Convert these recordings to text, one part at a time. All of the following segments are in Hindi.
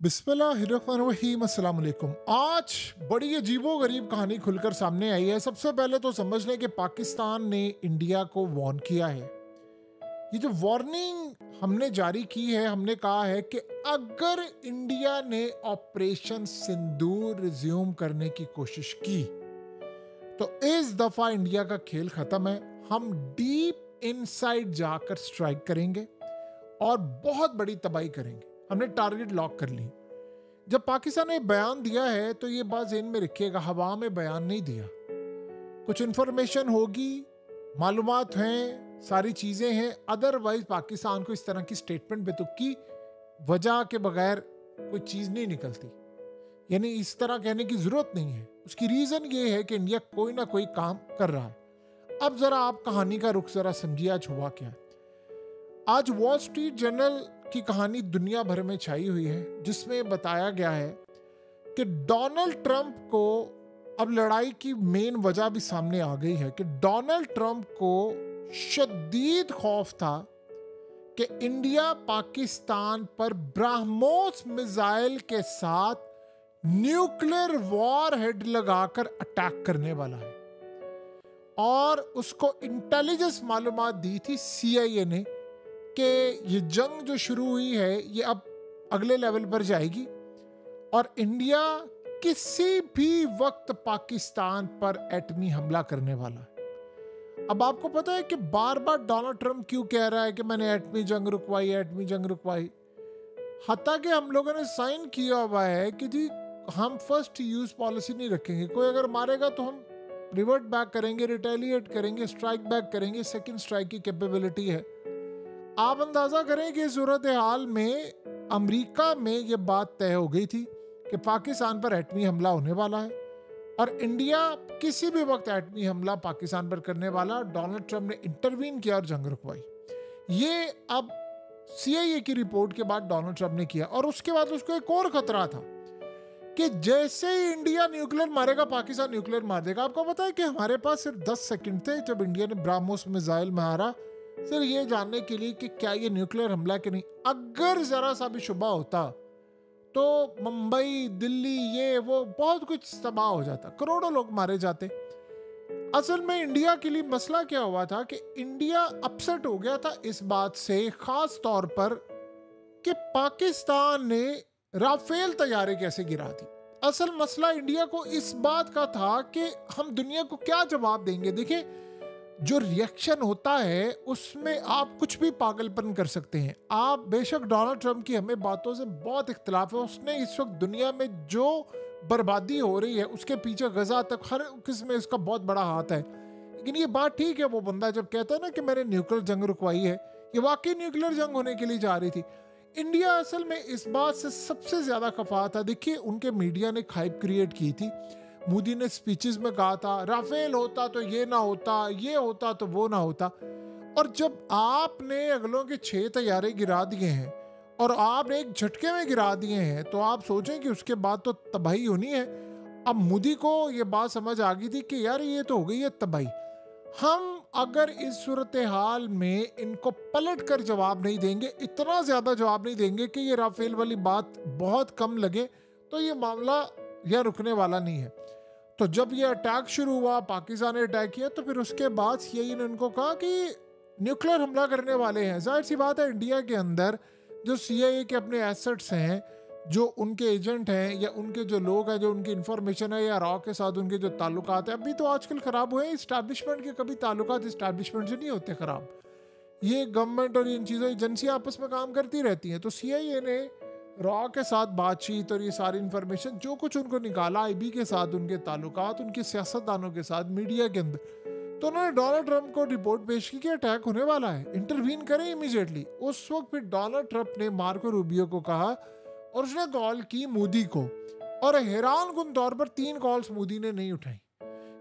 बिस्मिल्लाहिर्रहमानिर्रहीम अस्सलाम वालेकुम। आज बड़ी अजीबो-गरीब कहानी खुलकर सामने आई है। सबसे पहले तो समझ लें कि पाकिस्तान ने इंडिया को वार्न किया है। ये जो वार्निंग हमने जारी की है, हमने कहा है कि अगर इंडिया ने ऑपरेशन सिंदूर रिज्यूम करने की कोशिश की तो इस दफा इंडिया का खेल खत्म है। हम डीप इनसाइड जाकर स्ट्राइक करेंगे और बहुत बड़ी तबाही करेंगे। हमने टारगेट लॉक कर ली। जब पाकिस्तान ने बयान दिया है तो ये बात ज़हन में रखिएगा, हवा में बयान नहीं दिया। कुछ इन्फॉर्मेशन होगी, मालूमात हैं, सारी चीज़ें हैं। अदरवाइज पाकिस्तान को इस तरह की स्टेटमेंट बेतुकी वजह के बगैर कोई चीज़ नहीं निकलती। यानी इस तरह कहने की ज़रूरत नहीं है। उसकी रीज़न ये है कि इंडिया कोई ना कोई काम कर रहा है। अब ज़रा आप कहानी का रुख ज़रा समझिए, आज हुआ क्या। आज वॉल स्ट्रीट जर्नल की कहानी दुनिया भर में छाई हुई है, जिसमें बताया गया है कि डोनाल्ड ट्रंप को अब लड़ाई की मेन वजह भी सामने आ गई है कि डोनाल्ड ट्रंप को शदीद खौफ था कि इंडिया पाकिस्तान पर ब्रह्मोस मिसाइल के साथ न्यूक्लियर वॉर हेड लगाकर अटैक करने वाला है। और उसको इंटेलिजेंस मालूमात दी थी CIA ने कि ये जंग जो शुरू हुई है ये अब अगले लेवल पर जाएगी और इंडिया किसी भी वक्त पाकिस्तान पर एटमी हमला करने वाला है। अब आपको पता है कि बार बार डोनाल्ड ट्रंप क्यों कह रहा है कि मैंने एटमी जंग रुकवाई, एटमी जंग रुकवाई। हत्ता कि हम लोगों ने साइन किया हुआ है कि जी हम फर्स्ट यूज पॉलिसी नहीं रखेंगे। कोई अगर मारेगा तो हम रिवर्ट बैक करेंगे, रिटेलिएट करेंगे, स्ट्राइक बैक करेंगे। सेकेंड स्ट्राइक की कैपेबिलिटी है। आप अंदाजा करें कि सूरत हाल में अमेरिका में यह बात तय हो गई थी कि पाकिस्तान पर एटमी हमला होने वाला है और इंडिया किसी भी वक्त एटमी हमला पाकिस्तान पर करने वाला। डोनाल्ड ट्रंप ने इंटरवीन किया और जंग रुकवाई। ये अब CIA की रिपोर्ट के बाद डोनाल्ड ट्रंप ने किया और उसके बाद उसको एक और खतरा था कि जैसे ही इंडिया न्यूक्लियर मारेगा पाकिस्तान न्यूक्लियर मार देगा। आपको पता है कि हमारे पास सिर्फ 10 सेकंड थे जब इंडिया ने ब्रह्मोस मिसाइल मारा सिर्फ ये जानने के लिए कि क्या ये न्यूक्लियर हमला कि नहीं। अगर जरा सा भी शुबा होता तो मुंबई, दिल्ली, ये वो बहुत कुछ तबाह हो जाता, करोड़ों लोग मारे जाते। असल में इंडिया के लिए मसला क्या हुआ था कि इंडिया अपसेट हो गया था इस बात से, खास तौर पर कि पाकिस्तान ने राफेल तैयारे कैसे गिरा दी। असल मसला इंडिया को इस बात का था कि हम दुनिया को क्या जवाब देंगे। देखिए, जो रिएक्शन होता है उसमें आप कुछ भी पागलपन कर सकते हैं। आप बेशक डोनाल्ड ट्रंप की हमें बातों से बहुत इख्तिलाफ है, उसने इस वक्त दुनिया में जो बर्बादी हो रही है उसके पीछे गजा तक हर किस्म में इसका बहुत बड़ा हाथ है। लेकिन ये बात ठीक है, वो बंदा जब कहता है ना कि मैंने न्यूक्लियर जंग रुकवाई है, ये वाकई न्यूक्लियर जंग होने के लिए जा रही थी। इंडिया असल में इस बात से सबसे ज्यादा खफा था। देखिए, उनके मीडिया ने हाइप क्रिएट की थी। मोदी ने स्पीचेस में कहा था राफेल होता तो ये ना होता, ये होता तो वो ना होता। और जब आपने अगलों के 6 तैयारे गिरा दिए हैं और आपने एक झटके में गिरा दिए हैं तो आप सोचें कि उसके बाद तो तबाही होनी है। अब मोदी को ये बात समझ आ गई थी कि यार ये तो हो गई है तबाही। हम अगर इस सूरत हाल में इनको पलट कर जवाब नहीं देंगे, इतना ज्यादा जवाब नहीं देंगे कि ये राफेल वाली बात बहुत कम लगे, तो ये मामला यह रुकने वाला नहीं है। तो जब ये अटैक शुरू हुआ, पाकिस्तान ने अटैक किया, तो फिर उसके बाद CIA ने उनको कहा कि न्यूक्लियर हमला करने वाले हैं। जाहिर सी बात है, इंडिया के अंदर जो CIA के अपने एसेट्स हैं, जो उनके एजेंट हैं या उनके जो लोग हैं, जो उनकी इंफॉर्मेशन है या रॉ के साथ उनके जो ताल्लुकात हैं, अभी तो आजकल ख़राब हुए हैं। इस्टेब्लिशमेंट के कभी ताल्लुकात इस्टेब्लिशमेंट से नहीं होते ख़राब। ये गवर्नमेंट और इन चीज़ों एजेंसियाँ आपस में काम करती रहती हैं। तो CIA ने रॉ के साथ बातचीत और ये सारी इन्फॉर्मेशन जो कुछ उनको निकाला, IB के साथ उनके ताल्लुकात, उनके सियासतदानों के साथ, मीडिया के अंदर, तो उन्होंने डोनाल्ड ट्रंप को रिपोर्ट पेश की कि अटैक होने वाला है, इंटरवीन करें इमीडिएटली। उस वक्त फिर डोनाल्ड ट्रंप ने मार्को रूबियो को कहा और उसने कॉल की मोदी को, और हैरान कुन तौर पर 3 कॉल्स मोदी ने नहीं उठाई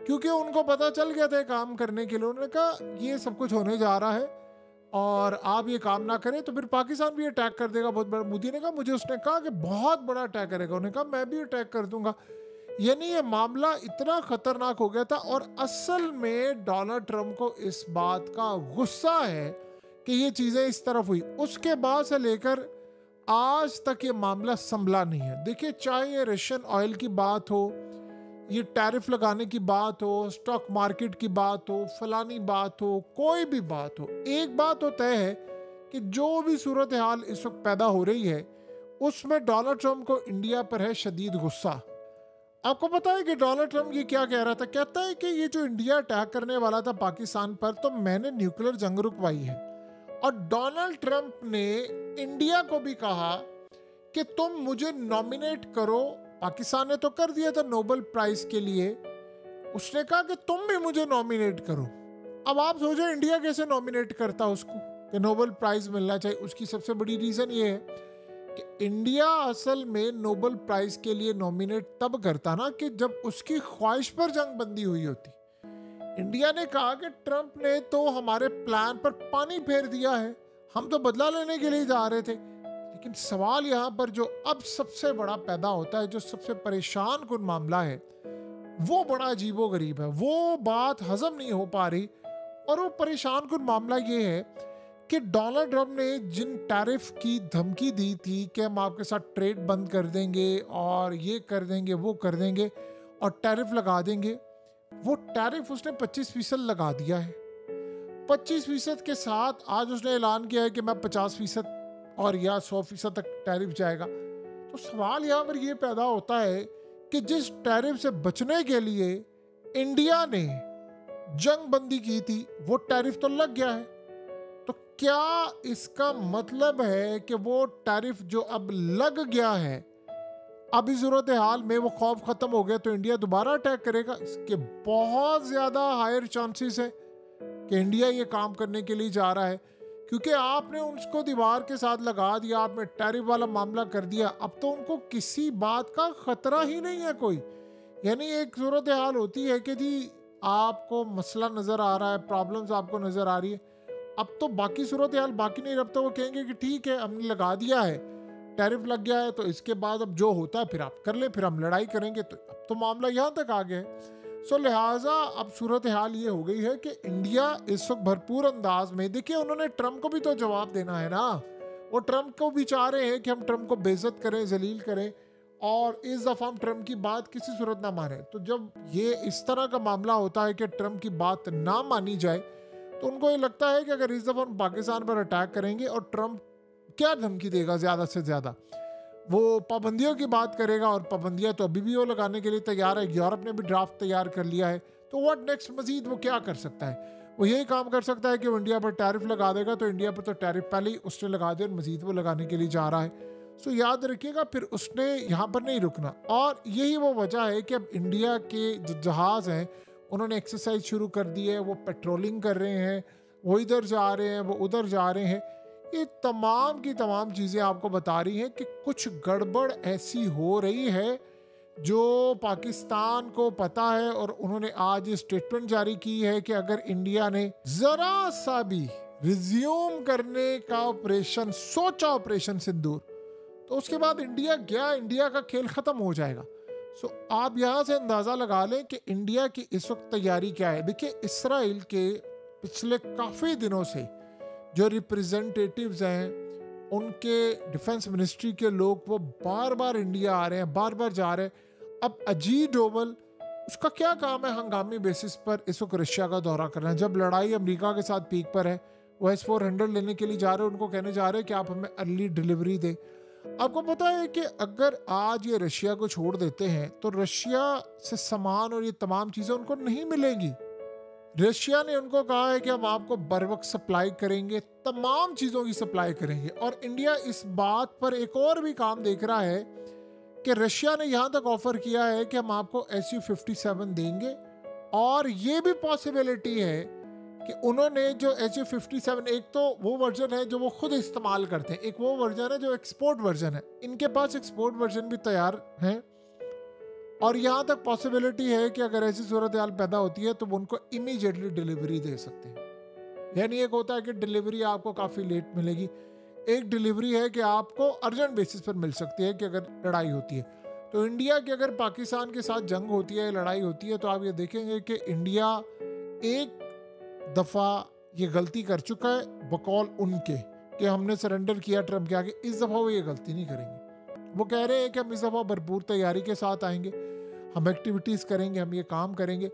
क्योंकि उनको पता चल गया था काम करने के लिए। उन्होंने कहा ये सब कुछ होने जा रहा है और आप ये काम ना करें तो फिर पाकिस्तान भी अटैक कर देगा बहुत बड़ा। मोदी ने कहा मुझे, उसने कहा कि बहुत बड़ा अटैक करेगा। उन्होंने कहा मैं भी अटैक कर दूंगा। यानी ये मामला इतना खतरनाक हो गया था। और असल में डोनाल्ड ट्रंप को इस बात का गुस्सा है कि ये चीज़ें इस तरफ हुई। उसके बाद से लेकर आज तक ये मामला संभला नहीं है। देखिए, चाहे ये रशियन ऑयल की बात हो, ये टैरिफ लगाने की बात हो, स्टॉक मार्केट की बात हो, फलानी बात हो, कोई भी बात हो, एक बात तो तय है कि जो भी सूरत हाल इस वक्त पैदा हो रही है उसमें डोनाल्ड ट्रंप को इंडिया पर है शदीद गुस्सा। आपको पता है कि डोनाल्ड ट्रंप ये क्या कह रहा था? कहता है कि ये जो इंडिया अटैक करने वाला था पाकिस्तान पर, तो मैंने न्यूक्लियर जंग रुकवाई है। और डोनाल्ड ट्रंप ने इंडिया को भी कहा कि तुम मुझे नॉमिनेट करो। पाकिस्तान ने तो कर दिया था नोबेल प्राइज के लिए, उसने कहा कि तुम भी मुझे नॉमिनेट करो। अब आप सोचो इंडिया कैसे नॉमिनेट करता उसको कि नोबेल प्राइज मिलना चाहिए। उसकी सबसे बड़ी रीजन ये है कि इंडिया असल में नोबेल प्राइज के लिए नॉमिनेट तब करता ना कि जब उसकी ख्वाहिश पर जंग बंदी हुई होती। इंडिया ने कहा कि ट्रंप ने तो हमारे प्लान पर पानी फेर दिया है, हम तो बदला लेने के लिए जा रहे थे। लेकिन सवाल यहाँ पर जो अब सबसे बड़ा पैदा होता है, जो सबसे परेशान कुन मामला है, वो बड़ा अजीबो गरीब है। वो बात हजम नहीं हो पा रही। और वो परेशान कुन मामला ये है कि डोनाल्ड ट्रंप ने जिन टैरिफ की धमकी दी थी कि हम आपके साथ ट्रेड बंद कर देंगे और ये कर देंगे, वो कर देंगे और टैरिफ लगा देंगे, वो टैरिफ उसने 25% लगा दिया है। 25% के साथ आज उसने ऐलान किया है कि मैं 50% और या 100% तक टैरिफ जाएगा। तो सवाल यहाँ पर यह पैदा होता है कि जिस टैरिफ से बचने के लिए इंडिया ने जंग बंदी की थी, वो टैरिफ तो लग गया है। तो क्या इसका मतलब है कि वो टैरिफ जो अब लग गया है, अब इस सूरत हाल में वो खौफ खत्म हो गया तो इंडिया दोबारा अटैक करेगा? इसके बहुत ज्यादा हायर चांसेस है कि इंडिया ये काम करने के लिए जा रहा है, क्योंकि आपने उसको दीवार के साथ लगा दिया, आपने टैरिफ वाला मामला कर दिया। अब तो उनको किसी बात का खतरा ही नहीं है कोई। यानी एक सूरत हाल होती है कि जी आपको मसला नजर आ रहा है, प्रॉब्लम्स आपको नजर आ रही है, अब तो बाकी सूरत हाल बाकी नहीं, रखता। वो कहेंगे कि ठीक है हमने लगा दिया है, टैरिफ लग गया है, तो इसके बाद अब जो होता है फिर आप कर ले, फिर हम लड़ाई करेंगे। तो अब तो मामला यहाँ तक आ गया है। सो लिहाजा अब सूरत हाल ये हो गई है कि इंडिया इस वक्त भरपूर अंदाज में, देखिए उन्होंने ट्रंप को भी तो जवाब देना है ना। वो ट्रंप को भी चाह रहे हैं कि हम ट्रंप को बेइज्जत करें, जलील करें, और इस दफ़ा हम ट्रंप की बात किसी सूरत ना माने। तो जब ये इस तरह का मामला होता है कि ट्रंप की बात ना मानी जाए, तो उनको ये लगता है कि अगर इस दफ़ा हम पाकिस्तान पर अटैक करेंगे और ट्रंप क्या धमकी देगा ज़्यादा से ज़्यादा, वो पाबंदियों की बात करेगा, और पाबंदियां तो अभी भी वो लगाने के लिए तैयार है। यूरोप ने भी ड्राफ्ट तैयार कर लिया है। तो व्हाट नेक्स्ट, मजीद वो क्या कर सकता है? वो यही काम कर सकता है कि वो इंडिया पर टैरिफ लगा देगा। तो इंडिया पर तो टैरिफ पहले ही उसने लगा दिया और मजीद वो लगाने के लिए जा रहा है। सो याद रखिएगा, फिर उसने यहाँ पर नहीं रुकना। और यही वो वजह है कि अब इंडिया के जो जहाज़ हैं उन्होंने एक्सरसाइज शुरू कर दी है, वो पेट्रोलिंग कर रहे हैं, वो इधर जा रहे हैं, वो उधर जा रहे हैं। ये तमाम की तमाम चीज़ें आपको बता रही हैं कि कुछ गड़बड़ ऐसी हो रही है जो पाकिस्तान को पता है। और उन्होंने आज ये स्टेटमेंट जारी की है कि अगर इंडिया ने जरा सा भी रिज्यूम करने का ऑपरेशन सोचा, ऑपरेशन सिंदूर, तो उसके बाद इंडिया गया, इंडिया का खेल खत्म हो जाएगा। सो आप यहाँ से अंदाज़ा लगा लें कि इंडिया की इस वक्त तैयारी क्या है। देखिए, इसराइल के पिछले काफ़ी दिनों से जो रिप्रेजेंटेटिव्स हैं, उनके डिफेंस मिनिस्ट्री के लोग, वो बार बार इंडिया आ रहे हैं, बार बार जा रहे हैं। अब अजीत डोवल, उसका क्या काम है हंगामी बेसिस पर इस वक्त रशिया का दौरा करना है? जब लड़ाई अमेरिका के साथ पीक पर है, वो S-400 लेने के लिए जा रहे हैं, उनको कहने जा रहे हैं कि आप हमें अर्ली डिलीवरी दें। आपको पता है कि अगर आज ये रशिया को छोड़ देते हैं तो रशिया से सामान और ये तमाम चीज़ें उनको नहीं मिलेंगी। रशिया ने उनको कहा है कि हम आपको बर वक्त सप्लाई करेंगे, तमाम चीज़ों की सप्लाई करेंगे। और इंडिया इस बात पर एक और भी काम देख रहा है कि रशिया ने यहाँ तक ऑफर किया है कि हम आपको Su-57 देंगे। और ये भी पॉसिबिलिटी है कि उन्होंने जो Su-57, एक तो वो वर्जन है जो वो खुद इस्तेमाल करते हैं, एक वो वर्जन है जो एक्सपोर्ट वर्जन है। इनके पास एक्सपोर्ट वर्जन भी तैयार है। और यहाँ तक पॉसिबिलिटी है कि अगर ऐसी सूरत हाल पैदा होती है तो वो उनको इमीडिएटली डिलीवरी दे सकते हैं। यानी एक होता है कि डिलीवरी आपको काफ़ी लेट मिलेगी, एक डिलीवरी है कि आपको अर्जेंट बेसिस पर मिल सकती है कि अगर लड़ाई होती है। तो इंडिया की अगर पाकिस्तान के साथ जंग होती है, लड़ाई होती है, तो आप ये देखेंगे कि इंडिया एक दफ़ा ये गलती कर चुका है बकौल उनके, कि हमने सरेंडर किया ट्रम्प के आगे, इस दफ़ा वो ये गलती नहीं करेंगे। वो कह रहे हैं कि हम इस दफ़ा भरपूर तैयारी के साथ आएंगे, हम एक्टिविटीज़ करेंगे, हम ये काम करेंगे।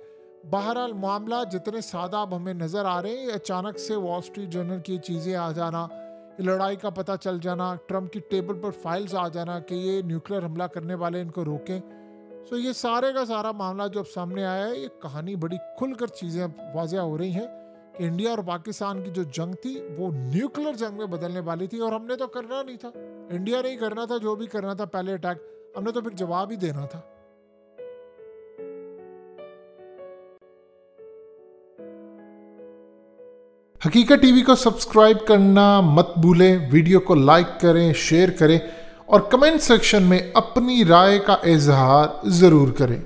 बहरहाल मामला जितने सादा अब हमें नज़र आ रहे हैं, अचानक से वॉल स्ट्रीट जर्नल की चीज़ें आ जाना, लड़ाई का पता चल जाना, ट्रम्प की टेबल पर फाइल्स आ जाना कि ये न्यूक्लियर हमला करने वाले इनको रोकें। सो ये सारे का सारा मामला जो अब सामने आया है, ये कहानी बड़ी खुलकर चीज़ें वाज़ह हो रही हैं कि इंडिया और पाकिस्तान की जो जंग थी वो न्यूक्लियर जंग में बदलने वाली थी, और हमने तो करना नहीं था, इंडिया ने ही करना था जो भी करना था पहले अटैक, हमने तो फिर जवाब ही देना था। हकीकत टीवी को सब्सक्राइब करना मत भूलें, वीडियो को लाइक करें, शेयर करें और कमेंट सेक्शन में अपनी राय का इजहार ज़रूर करें।